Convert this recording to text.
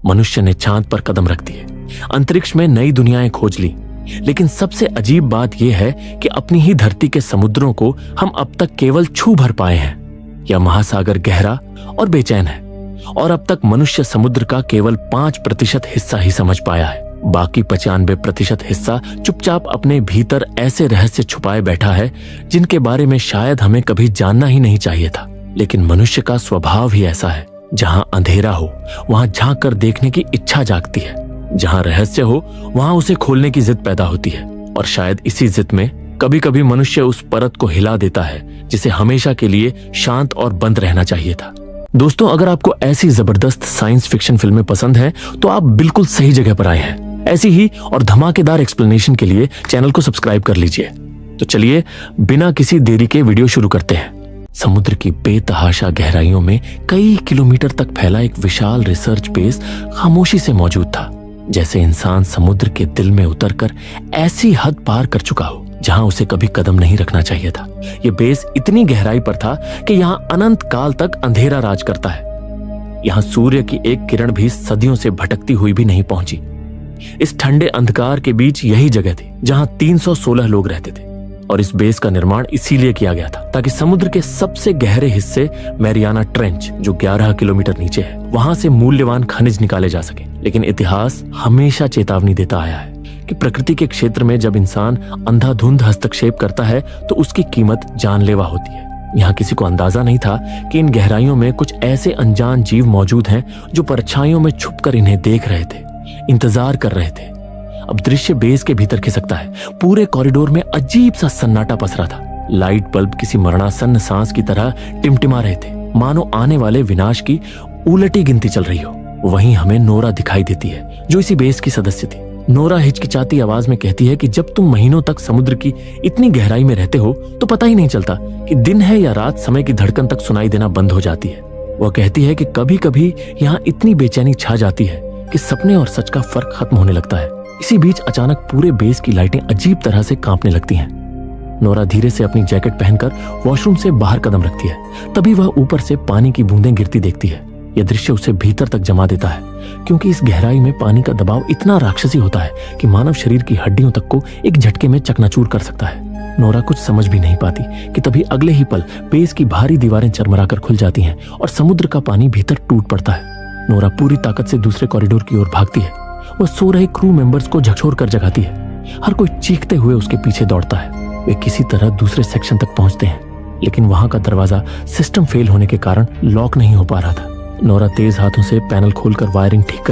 मनुष्य ने चांद पर कदम रख दिए, अंतरिक्ष में नई दुनियाएं खोज ली, लेकिन सबसे अजीब बात यह है कि अपनी ही धरती के समुद्रों को हम अब तक केवल छू भर पाए हैं। यह महासागर गहरा और बेचैन है और अब तक मनुष्य समुद्र का केवल 5% हिस्सा ही समझ पाया है। बाकी 95% हिस्सा चुपचाप अपने भीतर ऐसे रहस्य छुपाए बैठा है जिनके बारे में शायद हमें कभी जानना ही नहीं चाहिए था। लेकिन मनुष्य का स्वभाव ही ऐसा है, जहां अंधेरा हो वहां झांक कर देखने की इच्छा जागती है, जहां रहस्य हो वहां उसे खोलने की जिद पैदा होती है। और शायद इसी जिद में कभी कभी मनुष्य उस परत को हिला देता है जिसे हमेशा के लिए शांत और बंद रहना चाहिए था। दोस्तों, अगर आपको ऐसी जबरदस्त साइंस फिक्शन फिल्में पसंद हैं तो आप बिल्कुल सही जगह पर आए हैं। ऐसी ही और धमाकेदार एक्सप्लेनेशन के लिए चैनल को सब्सक्राइब कर लीजिए। तो चलिए बिना किसी देरी के वीडियो शुरू करते हैं। समुद्र की बेतहाशा गहराइयों में कई किलोमीटर तक फैला एक विशाल रिसर्च बेस खामोशी से मौजूद था, जैसे इंसान समुद्र के दिल में उतरकर ऐसी हद पार कर चुका हो जहां उसे कभी कदम नहीं रखना चाहिए था। यह बेस इतनी गहराई पर था कि यहां अनंत काल तक अंधेरा राज करता है। यहां सूर्य की एक किरण भी सदियों से भटकती हुई भी नहीं पहुंची। इस ठंडे अंधकार के बीच यही जगह थी जहां 316 लोग रहते थे। और इस बेस का निर्माण इसीलिए किया गया था ताकि समुद्र के सबसे गहरे हिस्से मैरियाना ट्रेंच, जो 11 किलोमीटर नीचे है, वहां से मूल्यवान खनिज निकाले जा सके। लेकिन इतिहास हमेशा चेतावनी देता आया है कि प्रकृति के क्षेत्र में जब इंसान अंधाधुंध हस्तक्षेप करता है तो उसकी कीमत जानलेवा होती है। यहाँ किसी को अंदाजा नहीं था कि इन गहराइयों में कुछ ऐसे अनजान जीव मौजूद हैं जो परछाइयों में छुपकर इन्हें देख रहे थे, इंतजार कर रहे थे। अब दृश्य बेस के भीतर खिसकता है। पूरे कॉरिडोर में अजीब सा सन्नाटा पसरा था। लाइट बल्ब किसी मरणासन्न सांस की तरह टिमटिमा रहे थे, मानो आने वाले विनाश की उलटी गिनती चल रही हो। वहीं हमें नोरा दिखाई देती है, जो इसी बेस की सदस्य थी। नोरा हिचकिचाती आवाज में कहती है कि जब तुम महीनों तक समुद्र की इतनी गहराई में रहते हो तो पता ही नहीं चलता कि दिन है या रात। समय की धड़कन तक सुनाई देना बंद हो जाती है। वह कहती है कि कभी कभी यहाँ इतनी बेचैनी छा जाती है कि सपने और सच का फर्क खत्म होने लगता है। इसी बीच अचानक पूरे बेस की लाइटें अजीब तरह से कांपने लगती हैं। नोरा धीरे से अपनी जैकेट पहनकर वॉशरूम से बाहर कदम रखती है। तभी वह ऊपर से पानी की बूंदें गिरती देखती है। यह दृश्य उसे भीतर तक जमा देता है, क्योंकि इस गहराई में पानी का दबाव इतना राक्षसी होता है कि मानव शरीर की हड्डियों तक को एक झटके में चकनाचूर कर सकता है। नोरा कुछ समझ भी नहीं पाती कि तभी अगले ही पल बेस की भारी दीवारें चरमराकर खुल जाती हैं और समुद्र का पानी भीतर टूट पड़ता है। नोरा पूरी ताकत से दूसरे कॉरिडोर की ओर भागती है। वह सो रहे क्रू मेंबर्स को झकझोर कर जगाती है। हर कोई चीखते हुए उसके पीछे दौड़ता है। वे किसी तरह दूसरे सेक्शन तक पहुंचते हैं, लेकिन वहां का दरवाजा सिस्टम फेल होने के कारण लॉक नहीं हो पा रहा था। नोरा तेज हाथों से पैनल खोलकर वायरिंग ठीक